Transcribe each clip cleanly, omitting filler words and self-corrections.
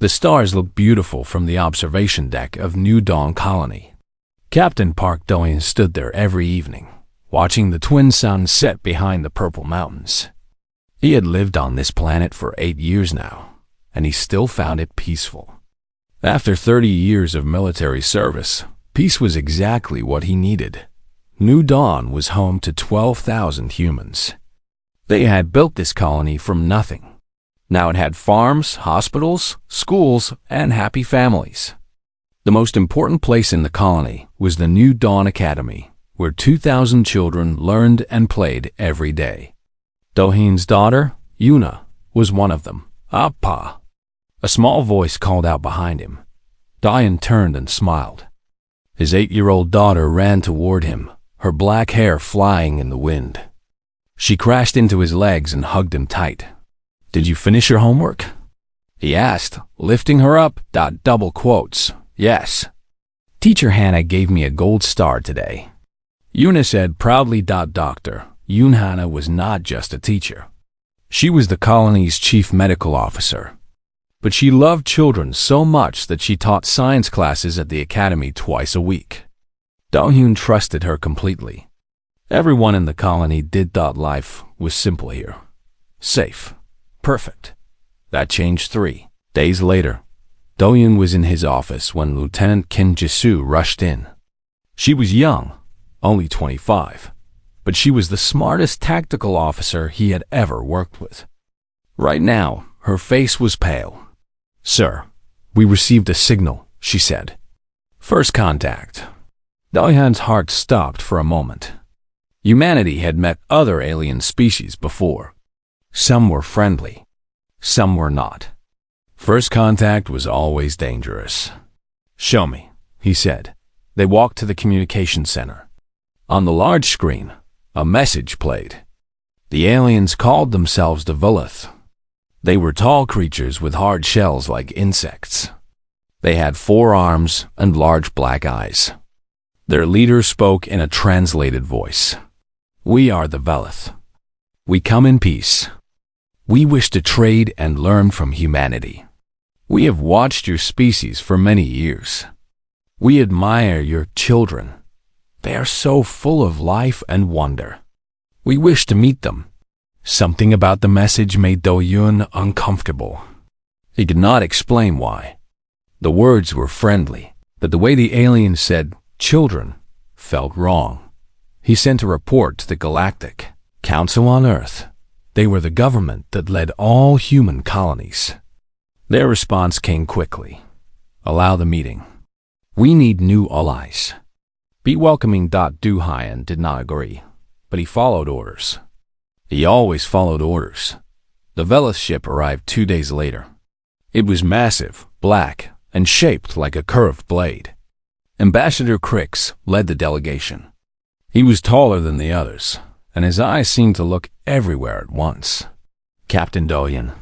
The stars looked beautiful from the observation deck of New Dawn Colony. Captain Park Do-hyun stood there every evening, watching the twin suns set behind the purple mountains. He had lived on this planet for 8 years now, and he still found it peaceful. After 30 years of military service, peace was exactly what he needed. New Dawn was home to 12,000 humans. They had built this colony from nothing. Now it had farms, hospitals, schools, and happy families. The most important place in the colony was the New Dawn Academy, where 2,000 children learned and played every day. Do-hyun's daughter, Yuna, was one of them. "Appa!" A small voice called out behind him. Do-hyun turned and smiled. His 8-year-old daughter ran toward him, her black hair flying in the wind. She crashed into his legs and hugged him tight. "Did you finish your homework?" he asked, lifting her up. Double quotes. "Yes. Teacher Hannah gave me a gold star today." Yuna said proudly. Dr. Yoon Hannah was not just a teacher. She was the colony's chief medical officer. But she loved children so much that she taught science classes at the academy twice a week. Do-hyun trusted her completely. Everyone in the colony did thought life was simple here. Safe. Perfect. That changed 3 days later. Do-hyun was in his office when Lieutenant Kim Ji-soo rushed in. She was young, only 25, but she was the smartest tactical officer he had ever worked with. Right now, her face was pale. "Sir, we received a signal," she said. "First contact." Do-hyun's heart stopped for a moment. Humanity had met other alien species before. Some were friendly, some were not. First contact was always dangerous. "Show me," he said. They walked to the communication center. On the large screen, a message played. The aliens called themselves the Velith. They were tall creatures with hard shells like insects. They had 4 arms and large black eyes. Their leader spoke in a translated voice. "We are the Velith. We come in peace. We wish to trade and learn from humanity. We have watched your species for many years. We admire your children. They are so full of life and wonder. We wish to meet them." Something about the message made Do-hyun uncomfortable. He could not explain why. The words were friendly, but the way the alien said "children" felt wrong. He sent a report to the Galactic Council on Earth. They were the government that led all human colonies. Their response came quickly. "Allow the meeting. We need new allies." Be welcoming. Do-hyun did not agree, but he followed orders. He always followed orders. The Velith ship arrived 2 days later. It was massive, black, and shaped like a curved blade. Ambassador Crix led the delegation. He was taller than the others, and his eyes seemed to look everywhere at once. "Captain Do-hyun,"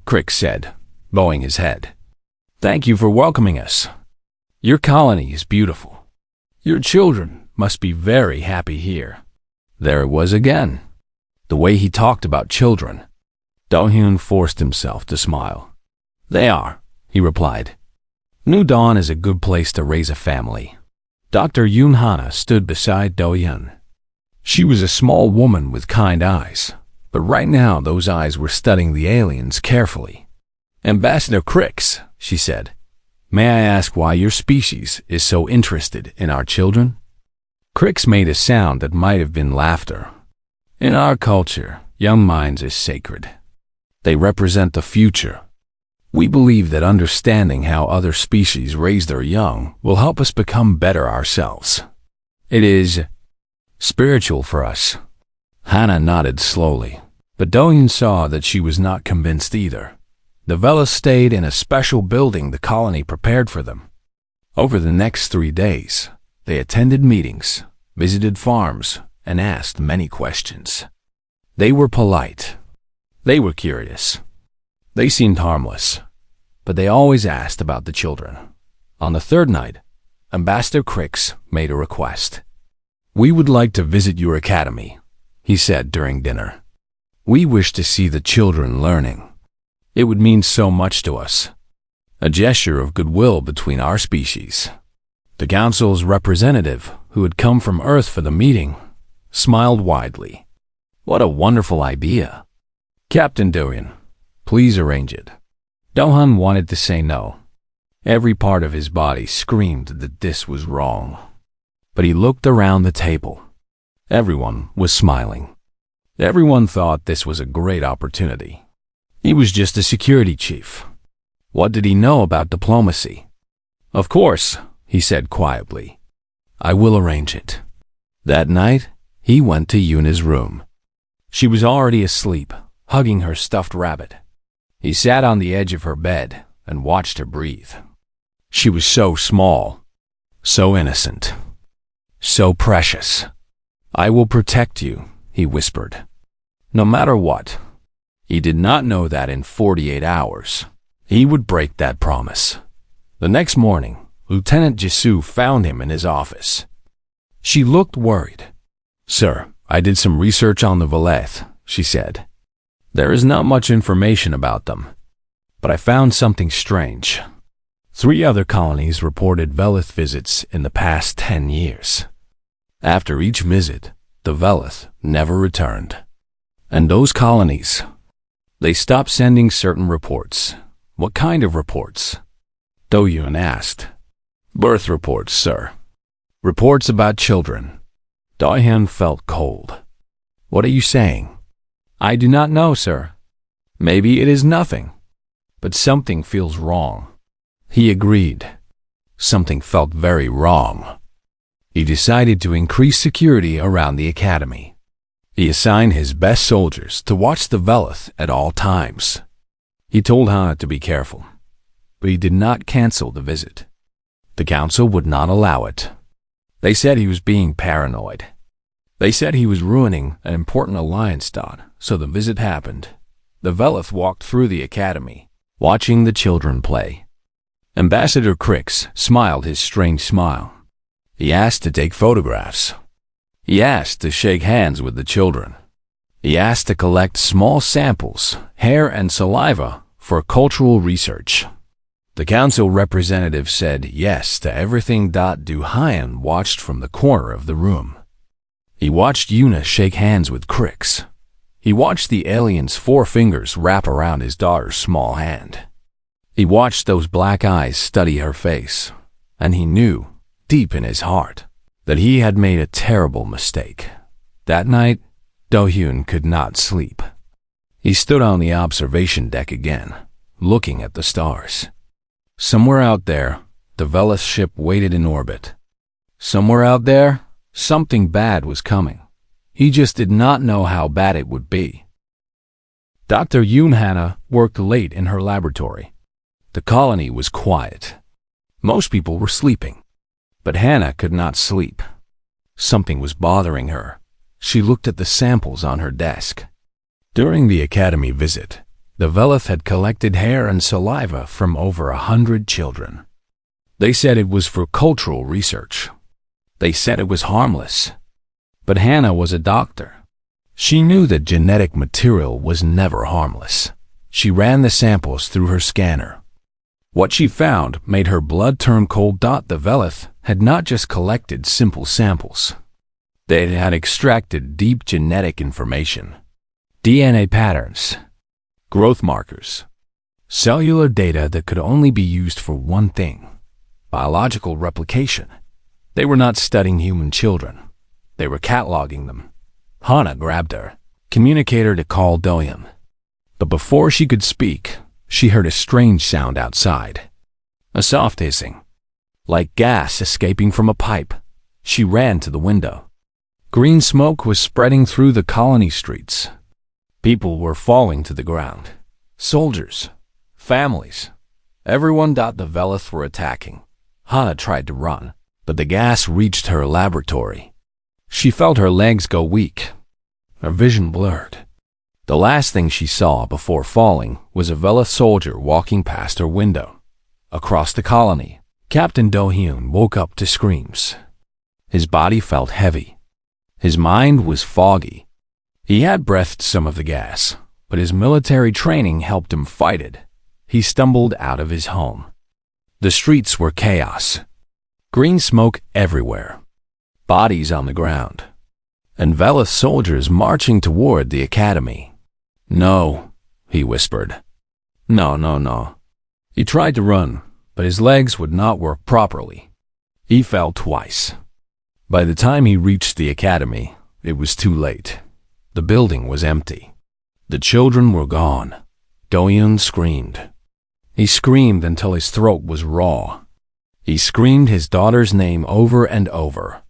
Crix said, bowing his head. "Thank you for welcoming us. Your colony is beautiful. Your children must be very happy here." There it was again. The way he talked about children. Do-hyun forced himself to smile. "They are," he replied. "New Dawn is a good place to raise a family." Dr. Yoon Hannah stood beside Do-hyun. She was a small woman with kind eyes, but right now those eyes were studying the aliens carefully. "Ambassador Crix," she said, "may I ask why your species is so interested in our children?" Crix made a sound that might have been laughter. "In our culture, young minds are sacred. They represent the future. We believe that understanding how other species raise their young will help us become better ourselves. It is spiritual for us." Hannah nodded slowly, but Do-hyun saw that she was not convinced either. The Velith stayed in a special building the colony prepared for them. Over the next 3 days, they attended meetings, visited farms, and asked many questions. They were polite. They were curious. They seemed harmless, but they always asked about the children. On the 3rd night, Ambassador Crix made a request. "We would like to visit your academy," he said during dinner. "We wish to see the children learning. It would mean so much to us." a gesture of goodwill between our species. The council's representative, who had come from Earth for the meeting, smiled widely. What a wonderful idea. Captain Doyen, please arrange it. Do-hyun wanted to say no. Every part of his body screamed that this was wrong. But he looked around the table. Everyone was smiling. Everyone thought this was a great opportunity. He was just a security chief. What did he know about diplomacy? Of course, he said quietly. I will arrange it. That night, he went to Yuna's room. She was already asleep, hugging her stuffed rabbit. He sat on the edge of her bed and watched her breathe. She was so small, so innocent, so precious. I will protect you, he whispered. No matter what. He did not know that in 48 hours, he would break that promise. The next morning, Lieutenant Jisoo found him in his office. She looked worried. Sir, I did some research on the Veleth, she said. There is not much information about them, but I found something strange. 3 other colonies reported Veleth visits in the past 10 years. After each visit, the Veleth never returned. And those colonies, they stopped sending certain reports. What kind of reports? Do-hyun asked. Birth reports, sir. Reports about children. Do-hyun felt cold. What are you saying? I do not know, sir. Maybe it is nothing. But something feels wrong. He agreed. Something felt very wrong. He decided to increase security around the academy. He assigned his best soldiers to watch the Veleth at all times. He told Hana to be careful, but he did not cancel the visit. The council would not allow it. They said he was being paranoid. They said he was ruining an important alliance dot, so the visit happened. The Veleth walked through the academy, watching the children play. Ambassador Crix smiled his strange smile. He asked to take photographs. He asked to shake hands with the children. He asked to collect small samples, hair and saliva, for cultural research. The council representative said yes to everything. Do-hyun watched from the corner of the room. He watched Yuna shake hands with Crix. He watched the alien's 4 fingers wrap around his daughter's small hand. He watched those black eyes study her face, and he knew, deep in his heart, that he had made a terrible mistake. That night, Do-hyun could not sleep. He stood on the observation deck again, looking at the stars. Somewhere out there, the Veleth ship waited in orbit. Somewhere out there, something bad was coming. He just did not know how bad it would be. Dr. Yoon Hana worked late in her laboratory. The colony was quiet. Most people were sleeping. But Hannah could not sleep. Something was bothering her. She looked at the samples on her desk. During the academy visit, the Veleth had collected hair and saliva from over 100 children. They said it was for cultural research. They said it was harmless. But Hannah was a doctor. She knew that genetic material was never harmless. She ran the samples through her scanner. What she found made her blood turn cold. The Veleth had not just collected simple samples. They had extracted deep genetic information, DNA patterns, growth markers, cellular data that could only be used for one thing: biological replication. They were not studying human children. They were cataloging them. Hana grabbed her, communicated her to call Do-hyun. But before she could speak, she heard a strange sound outside. A soft hissing, like gas escaping from a pipe. She ran to the window. Green smoke was spreading through the colony streets. People were falling to the ground. Soldiers, families, everyone. The Veleth were attacking. Hana tried to run, but the gas reached her laboratory. She felt her legs go weak. Her vision blurred. The last thing she saw before falling was a Veleth soldier walking past her window. Across the colony, Captain Do-hyun woke up to screams. His body felt heavy. His mind was foggy. He had breathed some of the gas, but his military training helped him fight it. he stumbled out of his home. The streets were chaos. Green smoke everywhere. Bodies on the ground. And Velith soldiers marching toward the academy. "No," he whispered. "No, no, no." He tried to run, but his legs would not work properly. He fell twice. By the time he reached the academy, it was too late. The building was empty. The children were gone. Do-hyun screamed. He screamed until his throat was raw. He screamed his daughter's name over and over.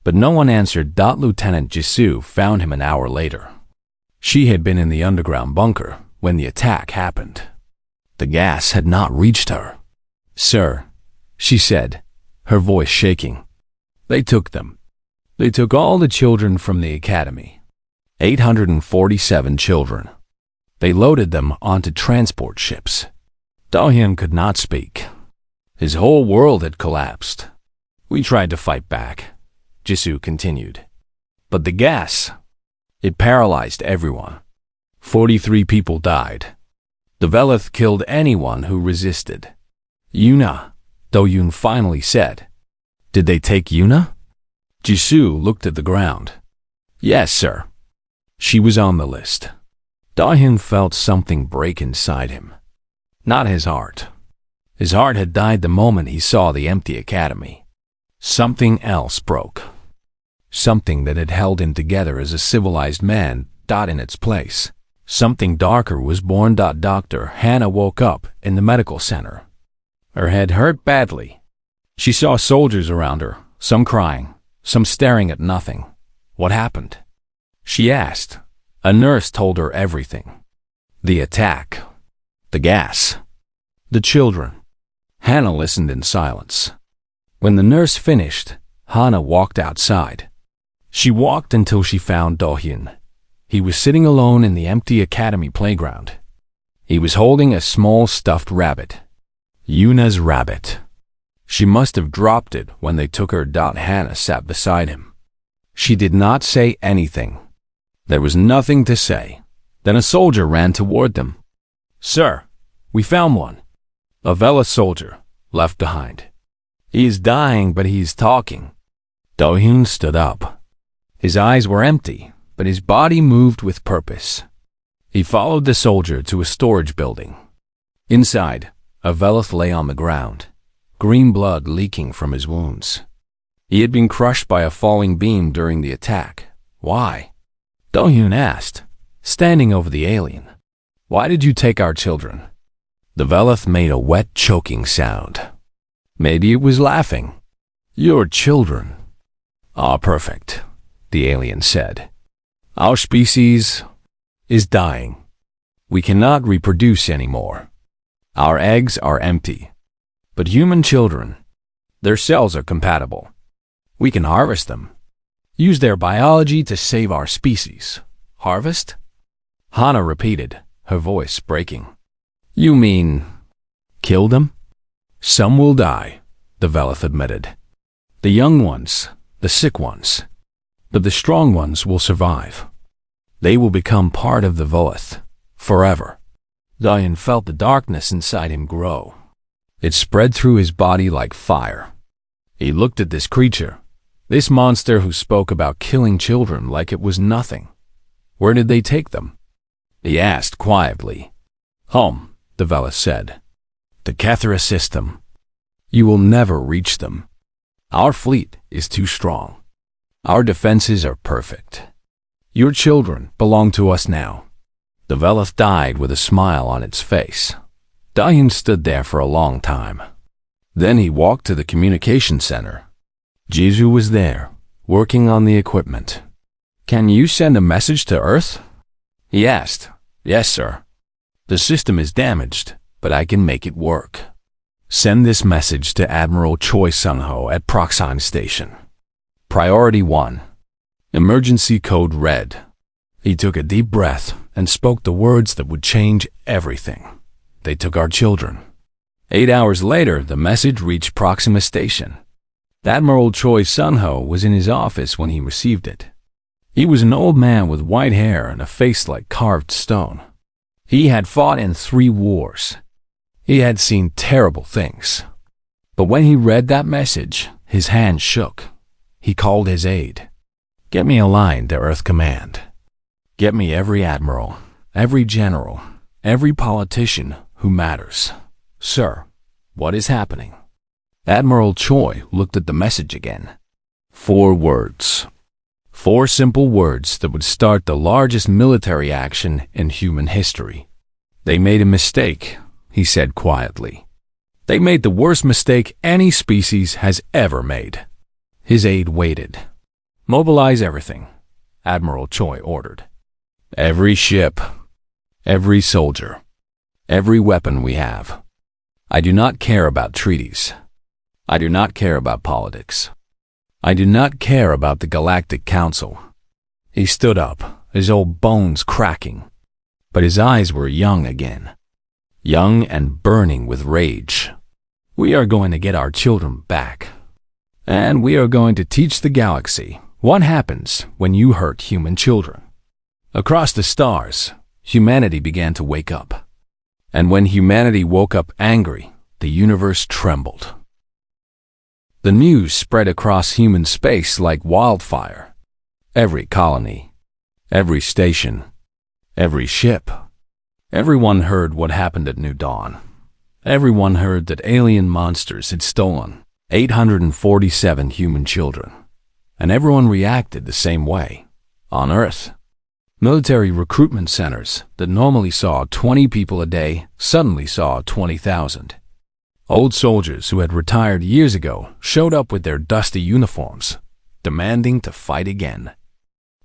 But no one answered. Lieutenant Jisoo found him an hour later. She had been in the underground bunker when the attack happened. The gas had not reached her. "Sir," she said, her voice shaking. "They took them. They took all the children from the academy. 847 children. They loaded them onto transport ships." Do-hyun could not speak. His whole world had collapsed. "We tried to fight back," Jisoo continued. "But the gas, it paralyzed everyone. 43 people died. The Velith killed anyone who resisted." "Yuna," Do-hyun finally said. "Did they take Yuna?" Jisoo looked at the ground. "Yes, sir." She was on the list. Do-hyun felt something break inside him. Not his heart. His heart had died the moment he saw the empty academy. Something else broke. Something that had held him together as a civilized man, in its place. Something darker was born. Dr. Hannah woke up in the medical center. Her head hurt badly. She saw soldiers around her, some crying, some staring at nothing. What happened? She asked. A nurse told her everything. The attack. The gas. The children. Hannah listened in silence. When the nurse finished, Hannah walked outside. She walked until she found Do-hyun. He was sitting alone in the empty academy playground. He was holding a small stuffed rabbit. Yuna's rabbit. She must have dropped it when they took her. Hannah sat beside him. She did not say anything. There was nothing to say. Then a soldier ran toward them. "Sir, we found one. A Velith soldier, left behind. He is dying, but he is talking." Do-hyun stood up. His eyes were empty, but his body moved with purpose. He followed the soldier to a storage building. Inside, a Velith lay on the ground, green blood leaking from his wounds. He had been crushed by a falling beam during the attack. "Why?" Do-hyun asked, standing over the alien. "Why did you take our children?" The Velith made a wet, choking sound. Maybe it was laughing. "Your children." "Ah, perfect," the alien said. "Our species is dying. We cannot reproduce anymore. Our eggs are empty. But human children, their cells are compatible. We can harvest them. Use their biology to save our species." "Harvest?" Hannah repeated, her voice breaking. "You mean kill them?" "Some will die," the Velith admitted. "The young ones, the sick ones. But the strong ones will survive. They will become part of the Velith, forever." Do-hyun felt the darkness inside him grow. It spread through his body like fire. He looked at this creature, this monster who spoke about killing children like it was nothing. Where did they take them? He asked quietly. "Home," the Velith said. "The Kethra system. You will never reach them. Our fleet is too strong. Our defenses are perfect. Your children belong to us now." The Velith died with a smile on its face. Do-hyun stood there for a long time. Then he walked to the communication center. Jisoo was there, working on the equipment. "Can you send a message to Earth?" he asked. "Yes, sir. The system is damaged, but I can make it work. Send this message to Admiral Choi Sung-ho at Proxime Station. Priority 1. Emergency code red." He took a deep breath and spoke the words that would change everything. "They took our children." 8 hours later, the message reached Proxima Station. Admiral Choi Sung-ho was in his office when he received it. He was an old man with white hair and a face like carved stone. He had fought in 3 wars. He had seen terrible things. But when he read that message, his hand shook. He called his aide. "Get me a line to Earth Command. Get me every admiral, every general, every politician who matters. Sir, what is happening?" Admiral Choi looked at the message again. 4 words. 4 simple words that would start the largest military action in human history. "They made a mistake," he said quietly. "They made the worst mistake any species has ever made." His aide waited. "Mobilize everything," Admiral Choi ordered. "Every ship, every soldier, every weapon we have. I do not care about treaties. I do not care about politics. I do not care about the Galactic Council." He stood up, his old bones cracking, but his eyes were young again. Young and burning with rage. "We are going to get our children back. And we are going to teach the galaxy what happens when you hurt human children." Across the stars, humanity began to wake up. And when humanity woke up angry, the universe trembled. The news spread across human space like wildfire. Every colony, every station, every ship. Everyone heard what happened at New Dawn. Everyone heard that alien monsters had stolen 847 human children. And everyone reacted the same way. On Earth, military recruitment centers that normally saw 20 people a day suddenly saw 20,000. Old soldiers who had retired years ago showed up with their dusty uniforms, demanding to fight again.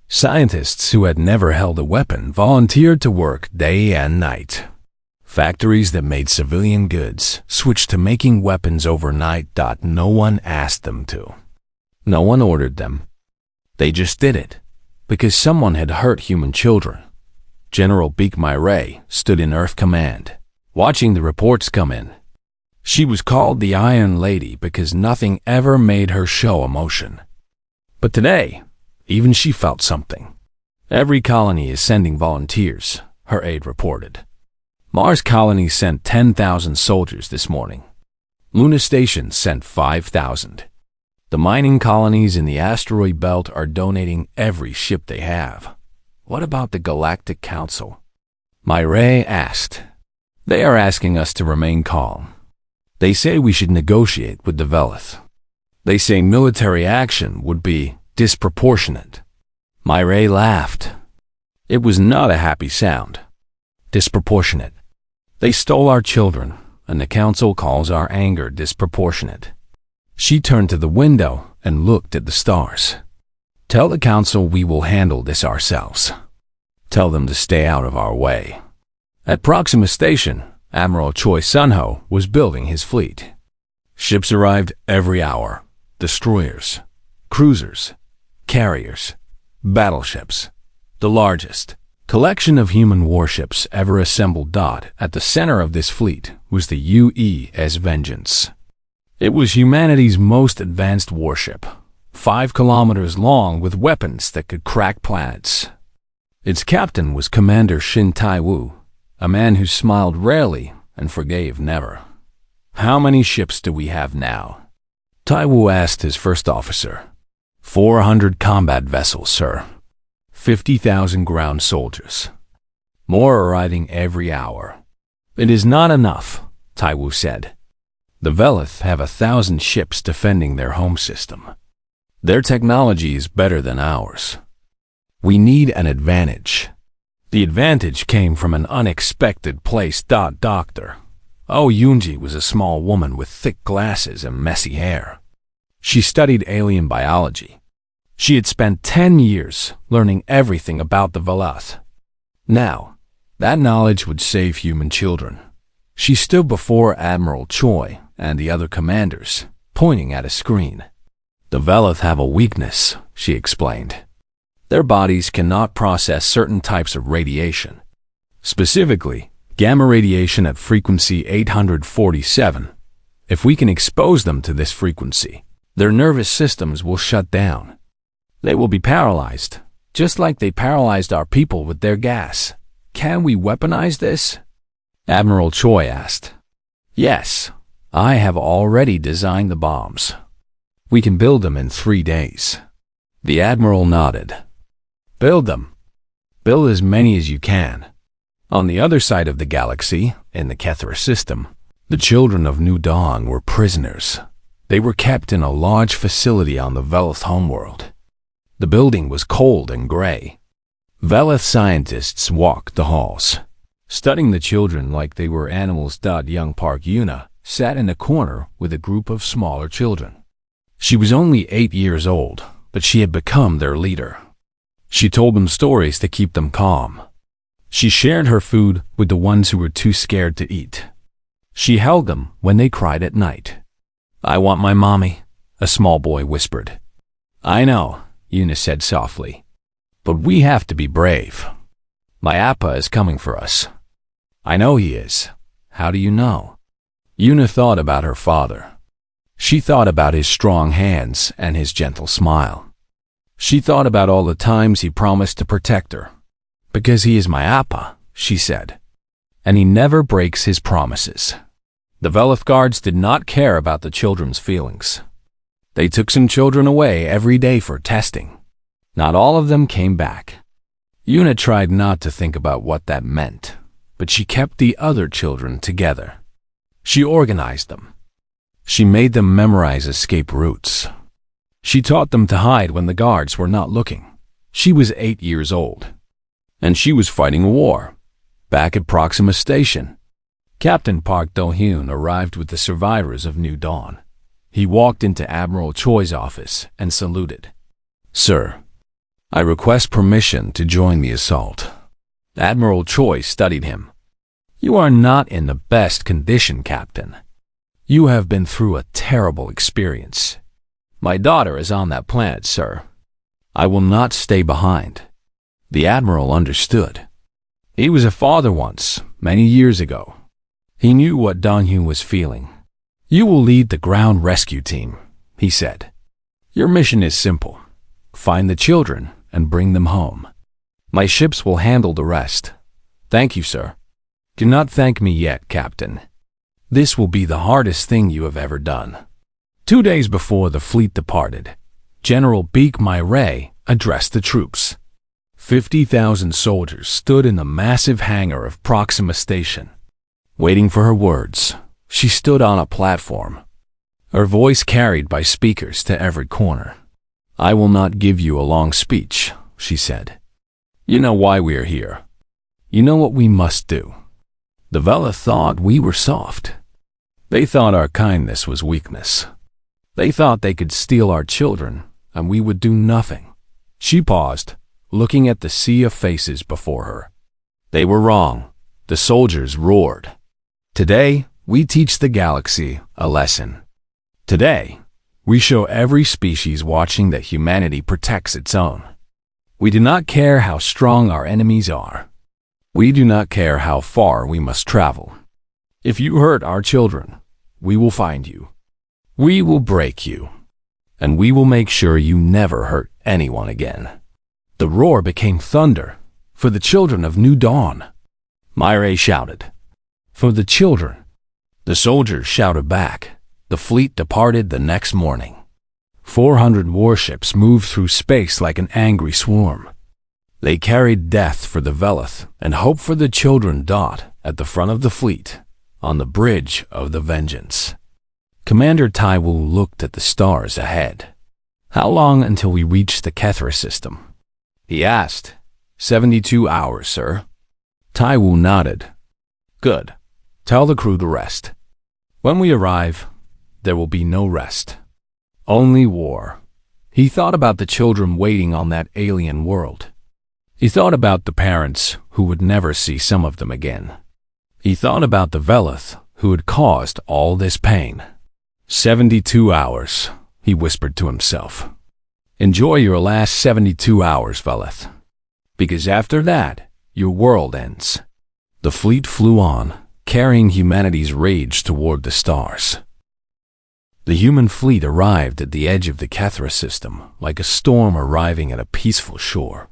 Scientists who had never held a weapon volunteered to work day and night. Factories that made civilian goods switched to making weapons overnight. No one asked them to. No one ordered them. They just did it, because someone had hurt human children. General Beak Myray stood in Earth Command, watching the reports come in. She was called the Iron Lady because nothing ever made her show emotion. But today, even she felt something. "Every colony is sending volunteers," her aide reported. "Mars colony sent 10,000 soldiers this morning. Luna Station sent 5,000. The mining colonies in the asteroid belt are donating every ship they have. What about the Galactic Council?" Myray asked. "They are asking us to remain calm. They say we should negotiate with the Velith. They say military action would be disproportionate." Myray laughed. It was not a happy sound. Disproportionate. They stole our children, and the council calls our anger disproportionate. She turned to the window and looked at the stars. "Tell the council we will handle this ourselves. Tell them to stay out of our way." At Proxima Station, Admiral Choi Sun-ho was building his fleet. Ships arrived every hour. Destroyers, cruisers, carriers, battleships. The largest collection of human warships ever assembled. At the center of this fleet was the UES Vengeance. It was humanity's most advanced warship, 5 kilometers long with weapons that could crack planets. Its captain was Commander Shin Tai-woo, a man who smiled rarely and forgave never. "How many ships do we have now?" Tai-woo asked his first officer. 400 combat vessels, sir. 50,000 ground soldiers. More arriving every hour." "It is not enough," Tai-woo said. "The Velith have 1,000 ships defending their home system. Their technology is better than ours. We need an advantage." The advantage came from an unexpected place. Dr. Oh Yoonji was a small woman with thick glasses and messy hair. She studied alien biology. She had spent 10 years learning everything about the Velith. Now, that knowledge would save human children. She stood before Admiral Choi and the other commanders, pointing at a screen. "The Velith have a weakness," she explained. "Their bodies cannot process certain types of radiation. Specifically, gamma radiation at frequency 847. If we can expose them to this frequency, their nervous systems will shut down. They will be paralyzed, just like they paralyzed our people with their gas. Can we weaponize this?" Admiral Choi asked. Yes, I have already designed the bombs. We can build them in 3 days. The Admiral nodded. Build them. Build as many as you can. On the other side of the galaxy, in the Kethra system, the children of New Dawn were prisoners. They were kept in a large facility on the Velith homeworld. The building was cold and gray. Velith scientists walked the halls, studying the children like they were animals. Young Park Yuna sat in a corner with a group of smaller children. She was only 8 years old, but she had become their leader. She told them stories to keep them calm. She shared her food with the ones who were too scared to eat. She held them when they cried at night. I want my mommy, a small boy whispered. I know, Yuna said softly, but we have to be brave. My Appa is coming for us. I know he is. How do you know? Yuna thought about her father. She thought about his strong hands and his gentle smile. She thought about all the times he promised to protect her. Because he is my Appa, she said, and he never breaks his promises. The Velith guards did not care about the children's feelings. They took some children away every day for testing. Not all of them came back. Yuna tried not to think about what that meant, but she kept the other children together. She organized them. She made them memorize escape routes. She taught them to hide when the guards were not looking. She was 8 years old, and she was fighting a war, back at Proxima Station. Captain Park Do-hyun arrived with the survivors of New Dawn. He walked into Admiral Choi's office and saluted. Sir, I request permission to join the assault. Admiral Choi studied him. You are not in the best condition, Captain. You have been through a terrible experience. My daughter is on that planet, sir. I will not stay behind. The Admiral understood. He was a father once, many years ago. He knew what Do-hyun was feeling. You will lead the ground rescue team, he said. Your mission is simple. Find the children and bring them home. My ships will handle the rest. Thank you, sir. Do not thank me yet, Captain. This will be the hardest thing you have ever done. 2 days before the fleet departed, General Beek My-Ray addressed the troops. 50,000 soldiers stood in the massive hangar of Proxima Station. Waiting for her words, she stood on a platform, her voice carried by speakers to every corner. I will not give you a long speech, she said. You know why we are here. You know what we must do. The Velith thought we were soft. They thought our kindness was weakness. They thought they could steal our children, and we would do nothing. She paused, looking at the sea of faces before her. They were wrong. The soldiers roared. Today, we teach the galaxy a lesson. Today, we show every species watching that humanity protects its own. We do not care how strong our enemies are. We do not care how far we must travel. If you hurt our children, we will find you. We will break you, and we will make sure you never hurt anyone again. The roar became thunder. For the children of New Dawn. My-Ray shouted. For the children. The soldiers shouted back. The fleet departed the next morning. 400 warships moved through space like an angry swarm. They carried death for the Velith and hope for the children. At the front of the fleet, on the bridge of the Vengeance. Commander Taiwu looked at the stars ahead. How long until we reach the Kethra system? He asked. 72 hours, sir. Taiwu nodded. Good. Tell the crew the rest. When we arrive, there will be no rest. Only war. He thought about the children waiting on that alien world. He thought about the parents who would never see some of them again. He thought about the Velith who had caused all this pain. 72 hours, he whispered to himself. Enjoy your last 72 hours, Velith. Because after that, your world ends. The fleet flew on, carrying humanity's rage toward the stars. The human fleet arrived at the edge of the Kethra system, like a storm arriving at a peaceful shore.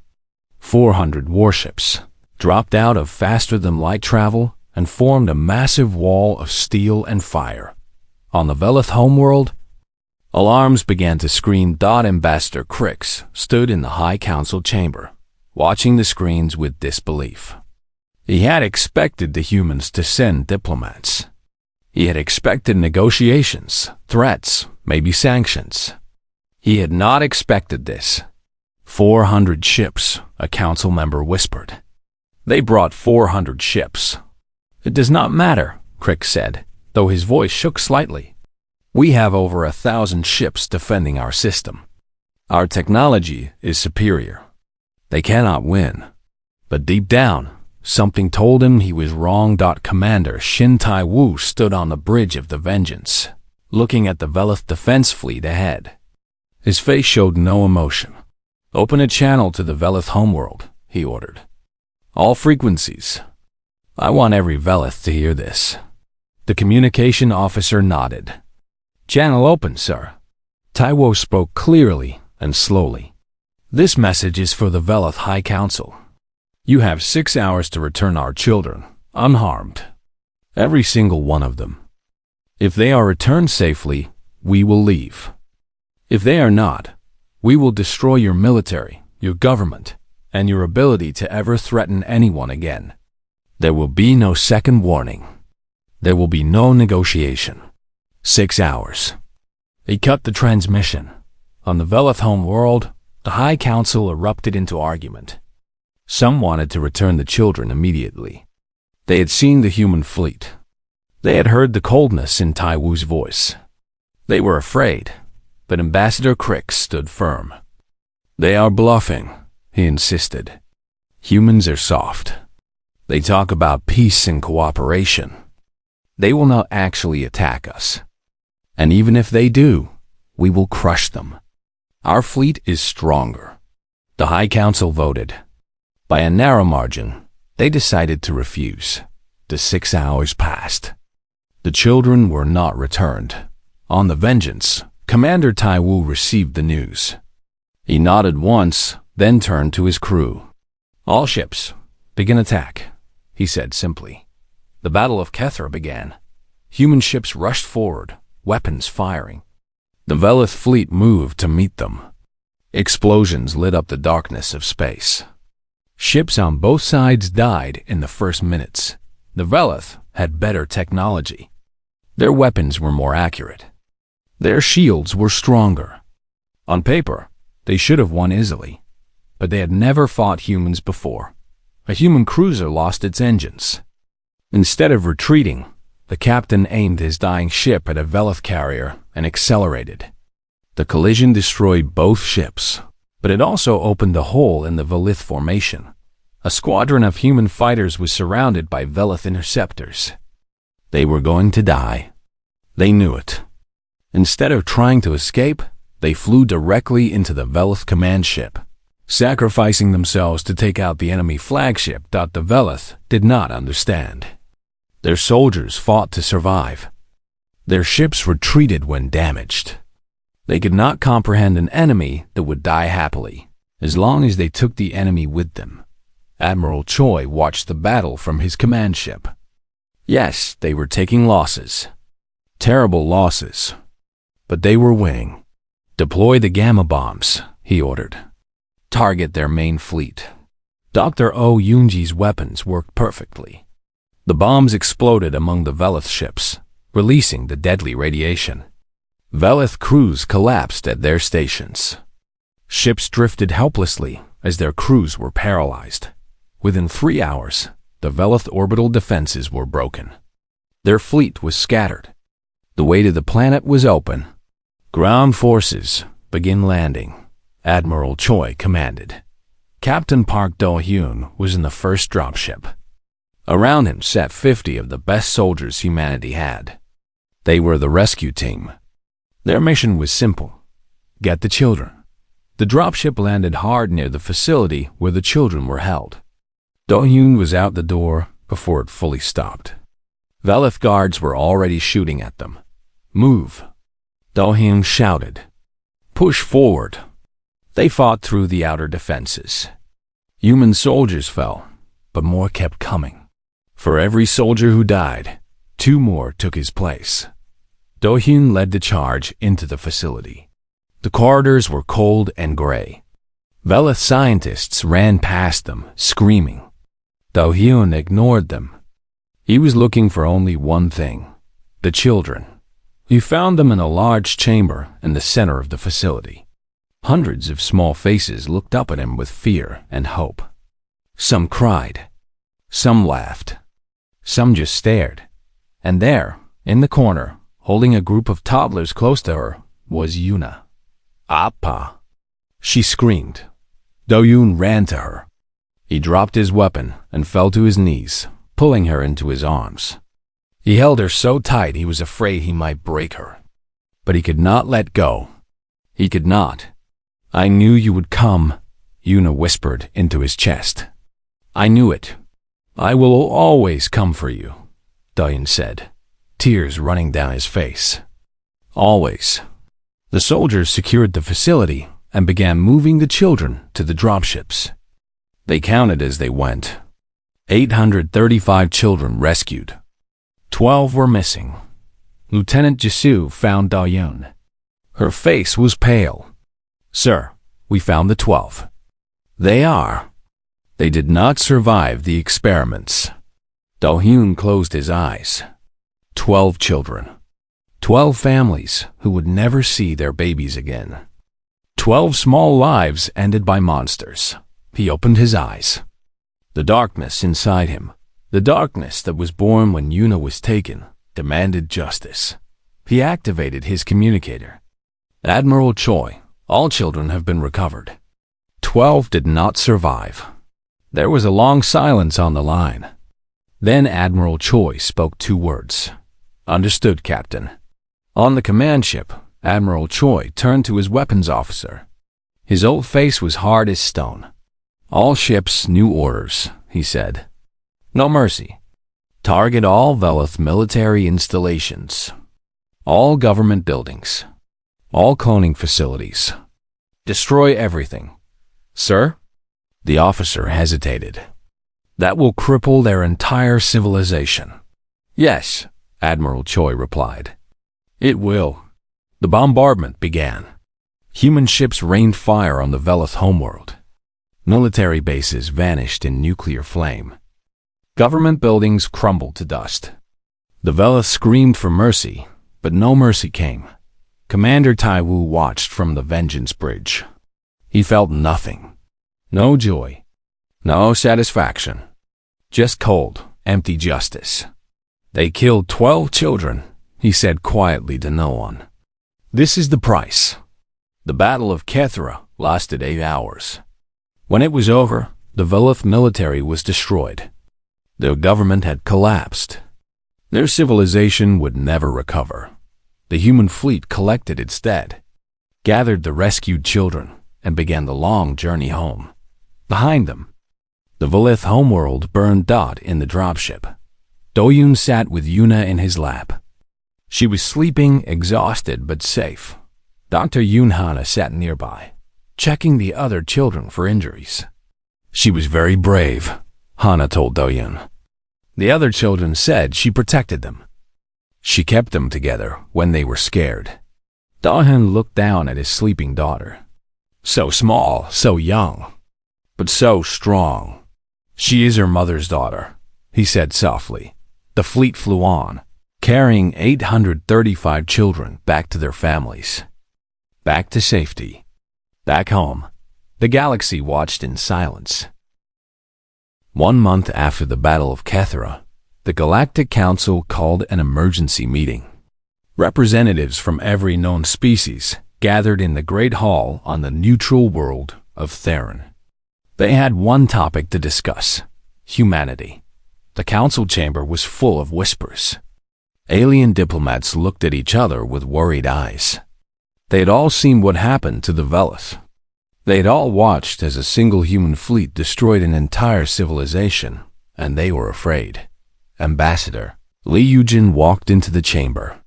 400 warships dropped out of faster-than-light travel and formed a massive wall of steel and fire. On the Velith homeworld, alarms began to scream. Ambassador Crix stood in the High Council chamber, watching the screens with disbelief. He had expected the humans to send diplomats. He had expected negotiations, threats, maybe sanctions. He had not expected this. 400 ships, a council member whispered. They brought 400 ships. It does not matter, Crix said, though his voice shook slightly. We have over 1,000 ships defending our system. Our technology is superior. They cannot win. But deep down, something told him he was wrong. Commander Shin Tai-Wu stood on the bridge of the Vengeance, looking at the Velith defense fleet ahead. His face showed no emotion. Open a channel to the Velith homeworld, he ordered. All frequencies. I want every Velith to hear this. The communication officer nodded. Channel open, sir. Tai-Wu spoke clearly and slowly. This message is for the Velith High Council. You have 6 hours to return our children, unharmed. Every single one of them. If they are returned safely, we will leave. If they are not, we will destroy your military, your government, and your ability to ever threaten anyone again. There will be no second warning. There will be no negotiation. 6 hours. He cut the transmission. On the Velith homeworld, the High Council erupted into argument. Some wanted to return the children immediately. They had seen the human fleet. They had heard the coldness in Tai-Wu's voice. They were afraid, but Ambassador Crix stood firm. They are bluffing, he insisted. Humans are soft. They talk about peace and cooperation. They will not actually attack us. And even if they do, we will crush them. Our fleet is stronger. The High Council voted. By a narrow margin, they decided to refuse. The 6 hours passed. The children were not returned. On the Vengeance, Commander Tai-Wu received the news. He nodded once, then turned to his crew. All ships, begin attack, he said simply. The Battle of Kethra began. Human ships rushed forward, weapons firing. The Velith fleet moved to meet them. Explosions lit up the darkness of space. Ships on both sides died in the first minutes. The Velith had better technology. Their weapons were more accurate. Their shields were stronger. On paper, they should have won easily, but they had never fought humans before. A human cruiser lost its engines. Instead of retreating, the captain aimed his dying ship at a Velith carrier and accelerated. The collision destroyed both ships, but it also opened a hole in the Velith formation. A squadron of human fighters was surrounded by Velith interceptors. They were going to die. They knew it. Instead of trying to escape, they flew directly into the Velith command ship, sacrificing themselves to take out the enemy flagship. The Velith did not understand. Their soldiers fought to survive. Their ships retreated when damaged. They could not comprehend an enemy that would die happily, as long as they took the enemy with them. Admiral Choi watched the battle from his command ship. Yes, they were taking losses. Terrible losses. But they were winning. Deploy the gamma bombs, he ordered. Target their main fleet. Dr. Oh Yoonji's weapons worked perfectly. The bombs exploded among the Velith ships, releasing the deadly radiation. Velith crews collapsed at their stations. Ships drifted helplessly as their crews were paralyzed. Within 3 hours, the Velith orbital defenses were broken. Their fleet was scattered. The way to the planet was open. Ground forces, begin landing, Admiral Choi commanded. Captain Park Do-hyun was in the first dropship. Around him sat 50 of the best soldiers humanity had. They were the rescue team. Their mission was simple: get the children. The dropship landed hard near the facility where the children were held. Do-hyun was out the door before it fully stopped. Velith guards were already shooting at them. Move, Do-hyun shouted. Push forward. They fought through the outer defenses. Human soldiers fell, but more kept coming. For every soldier who died, 2 more took his place. Do-hyun led the charge into the facility. The corridors were cold and gray. Velith scientists ran past them, screaming. Do-hyun ignored them. He was looking for only one thing: the children. He found them in a large chamber in the center of the facility. Hundreds of small faces looked up at him with fear and hope. Some cried. Some laughed. Some just stared. And there, in the corner, holding a group of toddlers close to her, was Yuna. "Appa!" She screamed. Do-hyun ran to her. He dropped his weapon and fell to his knees, pulling her into his arms. He held her so tight he was afraid he might break her. But he could not let go. He could not. "I knew you would come," Yuna whispered into his chest. "I knew it. I will always come for you," Do-hyun said, tears running down his face. Always. The soldiers secured the facility and began moving the children to the dropships. They counted as they went. 835 children rescued. 12 were missing. Lieutenant Jisoo found Do-hyun. Her face was pale. "Sir, we found the 12. They are. They did not survive the experiments." Do-hyun closed his eyes. 12 children. 12 families who would never see their babies again. 12 small lives ended by monsters. He opened his eyes. The darkness inside him, the darkness that was born when Yuna was taken, demanded justice. He activated his communicator. "Admiral Choi, all children have been recovered. 12 did not survive." There was a long silence on the line. Then Admiral Choi spoke 2 words. "Understood, Captain." On the command ship, Admiral Choi turned to his weapons officer. His old face was hard as stone. "All ships, new orders," he said. "No mercy. Target all Velith military installations. All government buildings. All cloning facilities. Destroy everything." "Sir?" The officer hesitated. "That will cripple their entire civilization." "Yes," Admiral Choi replied. "It will." The bombardment began. Human ships rained fire on the Velith homeworld. Military bases vanished in nuclear flame. Government buildings crumbled to dust. The Velith screamed for mercy, but no mercy came. Commander Taiwu watched from the Vengeance Bridge. He felt nothing. No joy. No satisfaction. Just cold, empty justice. "They killed 12 children," he said quietly to no one. "This is the price." The Battle of Kethra lasted 8 hours. When it was over, the Velith military was destroyed. Their government had collapsed. Their civilization would never recover. The human fleet collected its dead, gathered the rescued children, and began the long journey home. Behind them, the Velith homeworld burned Dot in the dropship. Do-hyun sat with Yuna in his lap. She was sleeping, exhausted but safe. Dr. Yoon-hana sat nearby, checking the other children for injuries. "She was very brave," Hana told Do-hyun. The other children said she protected them. She kept them together when they were scared. Do-hyun looked down at his sleeping daughter. "So small, so young, but so strong. She is her mother's daughter," he said softly. The fleet flew on, carrying 835 children back to their families. Back to safety. Back home. The galaxy watched in silence. 1 month after the Battle of Kethra, the Galactic Council called an emergency meeting. Representatives from every known species gathered in the Great Hall on the neutral world of Theron. They had one topic to discuss: humanity. The council chamber was full of whispers. Alien diplomats looked at each other with worried eyes. They had all seen what happened to the Velith. They had all watched as a single human fleet destroyed an entire civilization, and they were afraid. Ambassador Lee Yujin walked into the chamber.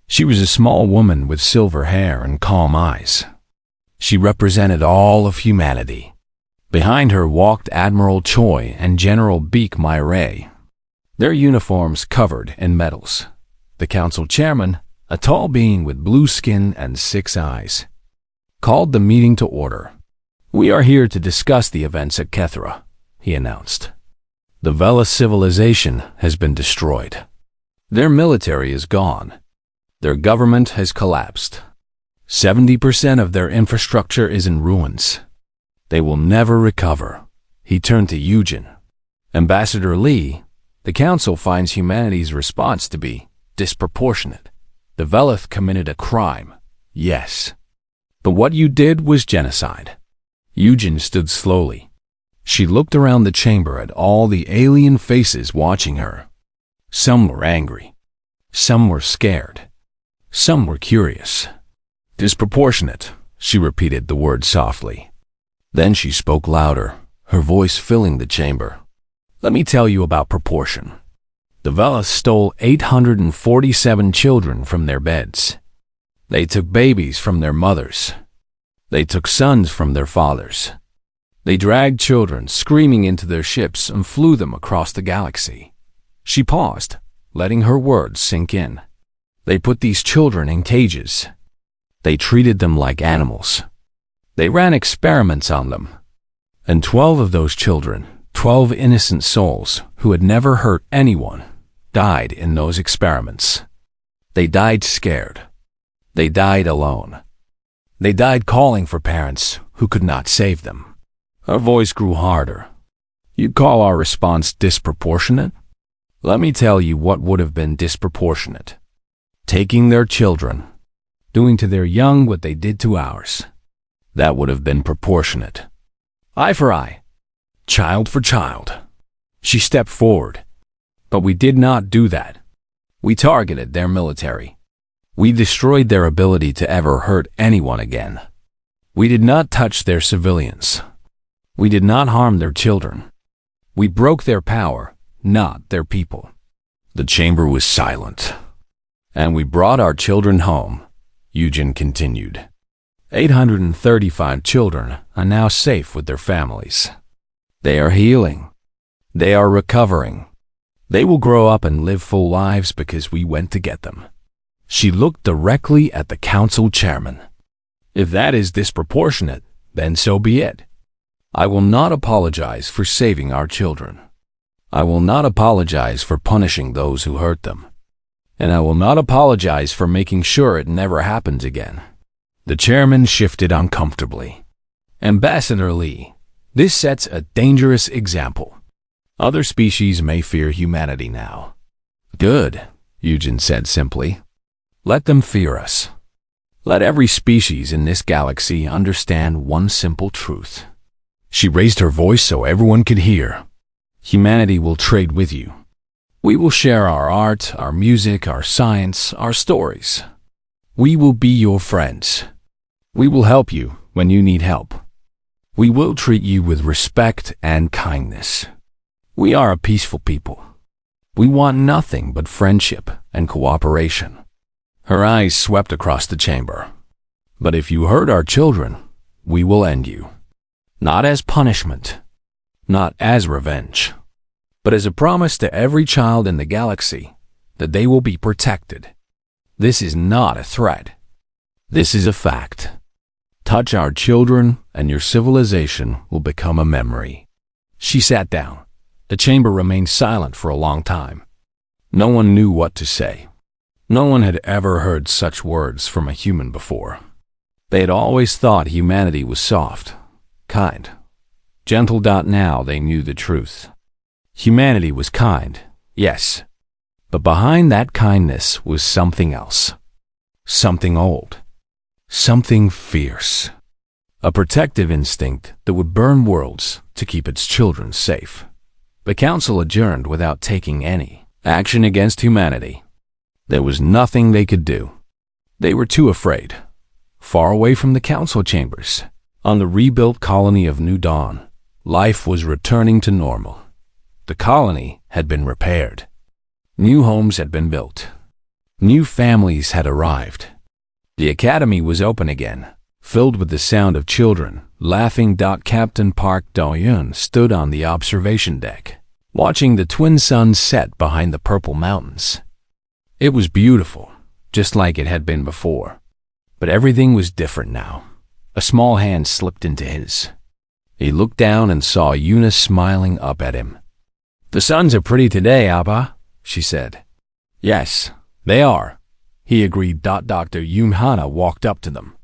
She was a small woman with silver hair and calm eyes. She represented all of humanity. Behind her walked Admiral Choi and General Beek Myray. their uniforms covered in medals. The council chairman, a tall being with blue skin and 6 eyes, called the meeting to order. "We are here to discuss the events at Kethra," he announced. "The Vela civilization has been destroyed. Their military is gone. Their government has collapsed. 70% of their infrastructure is in ruins. They will never recover." He turned to Eugen. "Ambassador Lee, the Council finds humanity's response to be disproportionate. The Velith committed a crime, yes. But what you did was genocide." Eugen stood slowly. She looked around the chamber at all the alien faces watching her. Some were angry. Some were scared. Some were curious. "Disproportionate," she repeated the word softly. Then she spoke louder, her voice filling the chamber. "Let me tell you about proportion. The Velith stole 847 children from their beds. They took babies from their mothers. They took sons from their fathers. They dragged children screaming into their ships and flew them across the galaxy." She paused, letting her words sink in. "They put these children in cages. They treated them like animals. They ran experiments on them. And 12 of those children, 12 innocent souls who had never hurt anyone, died in those experiments. They died scared. They died alone. They died calling for parents who could not save them." Her voice grew harder. "You call our response disproportionate? Let me tell you what would have been disproportionate. Taking their children, doing to their young what they did to ours. That would have been proportionate. Eye for eye, child for child." She stepped forward. "But we did not do that. We targeted their military. We destroyed their ability to ever hurt anyone again. We did not touch their civilians. We did not harm their children. We broke their power, not their people." The chamber was silent. "And we brought our children home," Eugen continued. 835 children are now safe with their families. They are healing. They are recovering. They will grow up and live full lives because we went to get them." She looked directly at the council chairman. "If that is disproportionate, then so be it. I will not apologize for saving our children. I will not apologize for punishing those who hurt them. And I will not apologize for making sure it never happens again." The chairman shifted uncomfortably. "Ambassador Lee, this sets a dangerous example. Other species may fear humanity now." "Good," Eugen said simply. "Let them fear us. Let every species in this galaxy understand one simple truth." She raised her voice so everyone could hear. "Humanity will trade with you. We will share our art, our music, our science, our stories. We will be your friends. We will help you when you need help. We will treat you with respect and kindness. We are a peaceful people. We want nothing but friendship and cooperation." Her eyes swept across the chamber. "But if you hurt our children, we will end you. Not as punishment, not as revenge, but as a promise to every child in the galaxy that they will be protected. This is not a threat. This is a fact. Touch our children and your civilization will become a memory." She sat down. The chamber remained silent for a long time. No one knew what to say. No one had ever heard such words from a human before. They had always thought humanity was soft, kind, gentle. Now they knew the truth. Humanity was kind, yes, but behind that kindness was something else. Something old. Something fierce. A protective instinct that would burn worlds to keep its children safe. The council adjourned without taking any action against humanity. There was nothing they could do. They were too afraid. Far away from the council chambers, on the rebuilt colony of New Dawn, life was returning to normal. The colony had been repaired. New homes had been built. New families had arrived. The academy was open again, filled with the sound of children laughing. Captain Park Do-yoon stood on the observation deck. watching the twin suns set behind the purple mountains. It was beautiful, just like it had been before. But everything was different now. A small hand slipped into his. He looked down and saw Yuna smiling up at him. "The suns are pretty today, Abba," she said. "Yes, they are," he agreed. Dr. Yunhana walked up to them.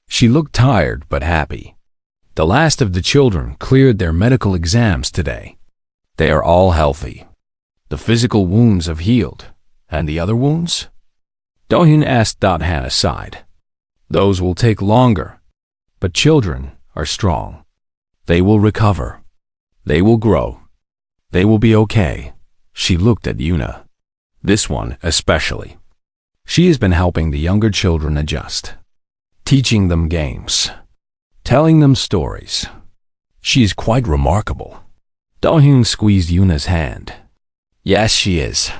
She looked tired but happy. The last of the children cleared their medical exams today. They are all healthy. The physical wounds have healed. And the other wounds? Dohyun asked. Hannah sighed. Those will take longer. But children are strong. They will recover. They will grow. They will be okay. She looked at Yuna. This one especially. She has been helping the younger children adjust. Teaching them games. Telling them stories. She is quite remarkable. Dohyun squeezed Yuna's hand. Yes, she is.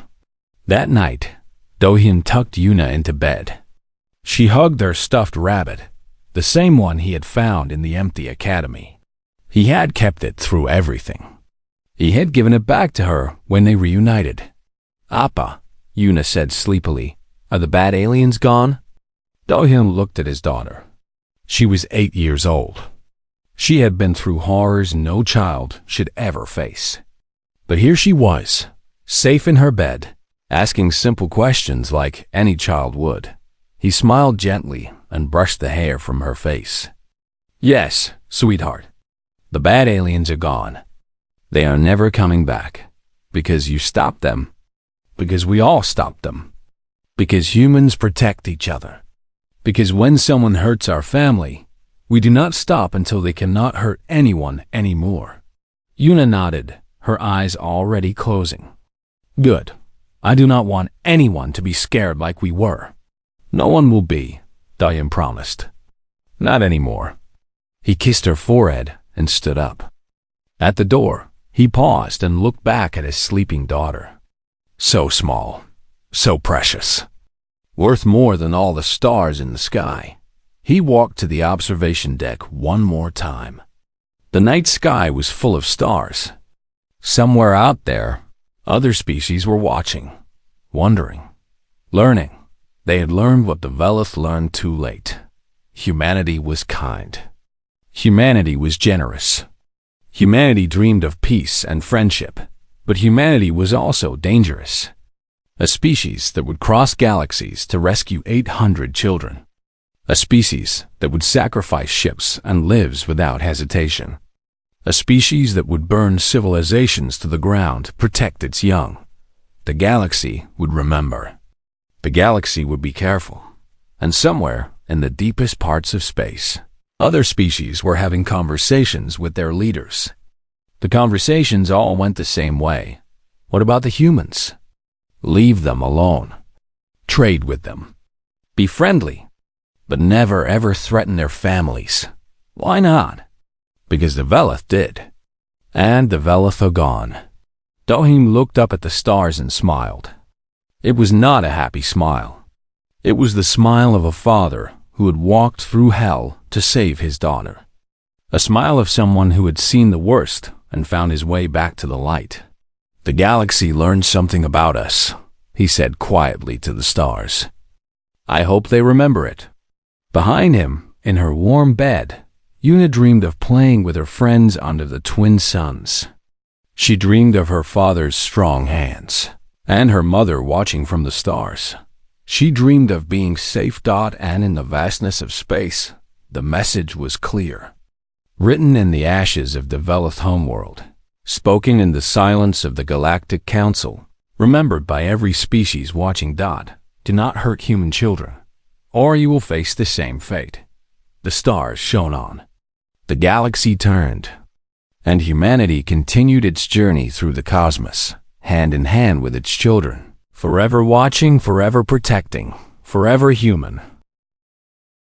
That night, Dohyun tucked Yuna into bed. She hugged her stuffed rabbit, the same one he had found in the empty academy. He had kept it through everything. He had given it back to her when they reunited. Appa, Yuna said sleepily, are the bad aliens gone? Dohyun looked at his daughter. She was 8 years old. She had been through horrors no child should ever face. But here she was, safe in her bed, asking simple questions like any child would. He smiled gently and brushed the hair from her face. Yes, sweetheart. The bad aliens are gone. They are never coming back. Because you stopped them. Because we all stopped them. Because humans protect each other. Because when someone hurts our family, we do not stop until they cannot hurt anyone anymore. Yuna nodded, her eyes already closing. Good. I do not want anyone to be scared like we were. No one will be, Dohyun promised. Not anymore. He kissed her forehead and stood up. At the door, he paused and looked back at his sleeping daughter. So small, so precious. Worth more than all the stars in the sky. He walked to the observation deck one more time. The night sky was full of stars. Somewhere out there, other species were watching, wondering, learning. They had learned what the Velith learned too late. Humanity was kind. Humanity was generous. Humanity dreamed of peace and friendship, but humanity was also dangerous. A species that would cross galaxies to rescue 800 children. A species that would sacrifice ships and lives without hesitation. A species that would burn civilizations to the ground to protect its young. The galaxy would remember. The galaxy would be careful. And somewhere in the deepest parts of space, other species were having conversations with their leaders. The conversations all went the same way. What about the humans? Leave them alone. Trade with them. Be friendly. But never ever threaten their families. Why not? Because the Velith did. And the Velith are gone. Dohyun looked up at the stars and smiled. It was not a happy smile. It was the smile of a father who had walked through hell to save his daughter. A smile of someone who had seen the worst and found his way back to the light. The galaxy learned something about us, he said quietly to the stars. I hope they remember it. Behind him, in her warm bed, Yuna dreamed of playing with her friends under the twin suns. She dreamed of her father's strong hands, and her mother watching from the stars. She dreamed of being safe. And in the vastness of space, the message was clear. Written in the ashes of the Velith homeworld, spoken in the silence of the Galactic Council, remembered by every species watching. Do not hurt human children, or you will face the same fate. The stars shone on. The galaxy turned, and humanity continued its journey through the cosmos, hand in hand with its children, forever watching, forever protecting, forever human.